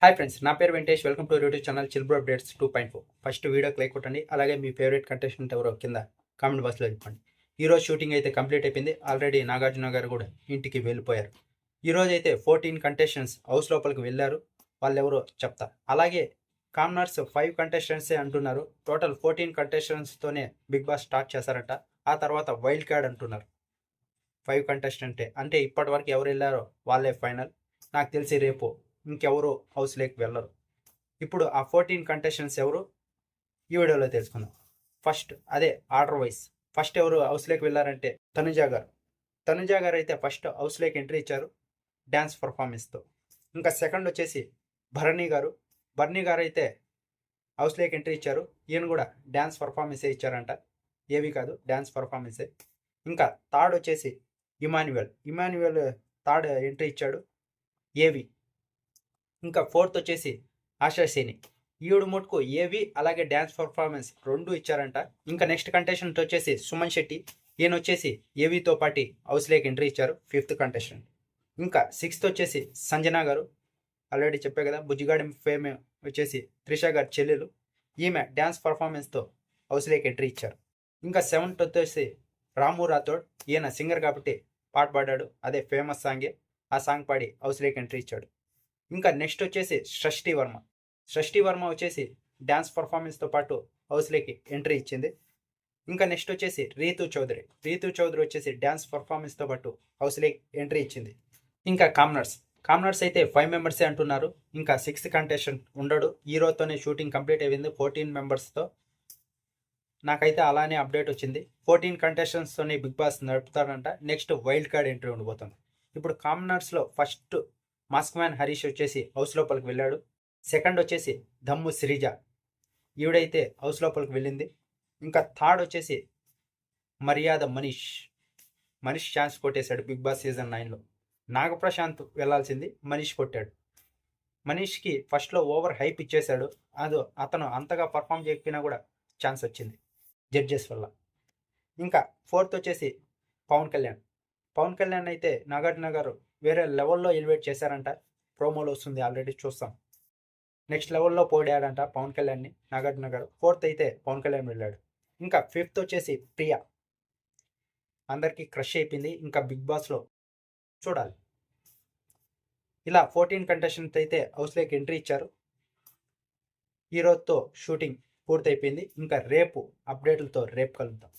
Hi friends, నా పేరు Venkatesh. Welcome to YouTube channel chill bro updates 2.4. First వీడియోకి లైక్ కొట్టండి. అలాగే మీ ఫేవరెట్ కంటెస్టెంట్ ఎవరో కింద కామెంట్ బాక్స్లో చెప్పండి. ఈరోజు షూటింగ్ అయితే కంప్లీట్ అయిపోయింది. ఆల్రెడీ నాగార్జున గారు కూడా ఇంటికి వెళ్ళిపోయారు. ఈరోజు అయితే 14 కంటెస్టెంట్స్ హౌస్ లోపలికి వెళ్ళారు. వాళ్ళు ఎవరో చెప్తా. అలాగే కామనర్స్ 5 కంటెస్టెంట్సే అంటున్నారు. టోటల్ 14 కంటెస్టెంట్స్తోనే బిగ్ బాస్ స్టార్ట్ చేశారట. ఆ తర్వాత వైల్డ్ కార్డ్ అంటున్నారు. 5 కంటెస్టెంటే అంటే ఇప్పటి వరకు ఎవరు వెళ్ళారో వాళ్ళే ఫైనల్. నాకు తెలిసి రేపు ఇంకెవరు హౌస్ లేక్ వెళ్ళరు. ఇప్పుడు ఆ 14 కంటెస్టెంట్స్ ఎవరు ఈ వీడియోలో తెలుసుకుందాం. ఫస్ట్ అదే ఆర్డర్ వైజ్ ఫస్ట్ ఎవరు హౌస్ లేక్ వెళ్ళారంటే తనుజా గారు. తనుజా గారు అయితే ఫస్ట్ హౌస్ లేక్ ఎంట్రీ ఇచ్చారు డ్యాన్స్ పర్ఫార్మెన్స్తో. ఇంకా సెకండ్ వచ్చేసి భరణి గారు. భరణి గారు అయితే హౌస్ లేక్ ఎంట్రీ ఇచ్చారు. ఈయన కూడా డ్యాన్స్ పర్ఫార్మెన్సే ఇచ్చారంట, ఏవి కాదు డ్యాన్స్ పర్ఫార్మెన్సే. ఇంకా థర్డ్ వచ్చేసి ఇమాన్యువల్ థర్డ్ ఎంట్రీ ఇచ్చాడు, ఏవి. ఇంకా ఫోర్త్ వచ్చేసి ఆశాసేని. ఈవిడ మటుకు ఏవి అలాగే డ్యాన్స్ పర్ఫార్మెన్స్ రెండు ఇచ్చారంట. ఇంకా నెక్స్ట్ కంటెస్టెంట్ వచ్చేసి సుమన్ శెట్టి. ఈయన వచ్చేసి ఏవితో పాటి హౌస్ లేక్ ఎంట్రీ ఇచ్చారు, 5th కంటెస్టెంట్. ఇంకా 6th వచ్చేసి సంజన గారు. ఆల్రెడీ చెప్పే కదా, బుజ్జిగాడి ఫేమ్ వచ్చేసి త్రిష గారి చెల్లెలు. ఈమె డ్యాన్స్ పర్ఫార్మెన్స్తో హౌస్ లేక్ ఎంట్రీ ఇచ్చారు. ఇంకా 7th వచ్చేసి రాము రాథోడ్. ఈయన సింగర్ కాబట్టి పాట పాడాడు, అదే ఫేమస్ సాంగే. ఆ సాంగ్ పాడి హౌస్ లేక్ ఎంట్రీ ఇచ్చాడు. ఇంకా నెక్స్ట్ వచ్చేసి షష్ఠి వర్మ వచ్చేసి డ్యాన్స్ పర్ఫార్మెన్స్తో పాటు హౌస్ లేక్కి ఎంట్రీ ఇచ్చింది. ఇంకా నెక్స్ట్ వచ్చేసి రీతు చౌదరి వచ్చేసి డ్యాన్స్ పర్ఫార్మెన్స్తో పాటు హౌస్ లేక్ ఎంట్రీ ఇచ్చింది. ఇంకా కామనర్స్ అయితే 5 మెంబర్సే అంటున్నారు. ఇంకా 6th కంటెస్టెంట్ ఉండడు. ఈ రోజుతోనే షూటింగ్ కంప్లీట్ అయింది 14 మెంబర్స్తో. నాకైతే అలానే అప్డేట్ వచ్చింది. 14 కంటెస్టెంట్స్తోనే బిగ్ బాస్ నడుపుతాడంట. నెక్స్ట్ వైల్డ్ కార్డ్ ఎంట్రీ ఉండబోతుంది. ఇప్పుడు కామనర్స్లో ఫస్ట్ మాస్క్ మ్యాన్ హరీష్ వచ్చేసి హౌస్ లోపలికి వెళ్ళాడు. సెకండ్ వచ్చేసి దమ్ము శ్రీజ, ఈవిడైతే హౌస్ లోపలికి వెళ్ళింది. ఇంకా థర్డ్ వచ్చేసి మర్యాద మనీష్ ఛాన్స్ కొట్టేశాడు బిగ్ బాస్ సీజన్ 9లో. నాగప్రశాంత్ వెళ్లాల్సింది, మనీష్ కొట్టాడు. మనీష్కి ఫస్ట్లో ఓవర్ హైప్ ఇచ్చేశాడు. అతను అంతగా పర్ఫామ్ చేయకపోయినా కూడా ఛాన్స్ వచ్చింది జడ్జెస్ వల్ల. ఇంకా ఫోర్త్ వచ్చేసి పవన్ కళ్యాణ్ అయితే నాగార్జున గారు వేరే లెవెల్లో ఎలివేట్ చేశారంట. ప్రోమోలో వస్తుంది, ఆల్రెడీ చూస్తాం. నెక్స్ట్ లెవెల్లో పోడాడంట పవన్ కళ్యాణ్ని నాగార్జున గారు. 4th అయితే పవన్ కళ్యాణ్ వెళ్ళాడు. ఇంకా 5th వచ్చేసి ప్రియా. అందరికీ క్రష్ అయిపోయింది. ఇంకా బిగ్ బాస్లో చూడాలి. ఇలా 14 కంటెస్టెంట్స్ అయితే హౌస్ లేక్ ఎంట్రీ ఇచ్చారు. ఈ రోజుతో షూటింగ్ పూర్తయిపోయింది. ఇంకా రేపు అప్డేట్లతో రేపు కలుద్దాం.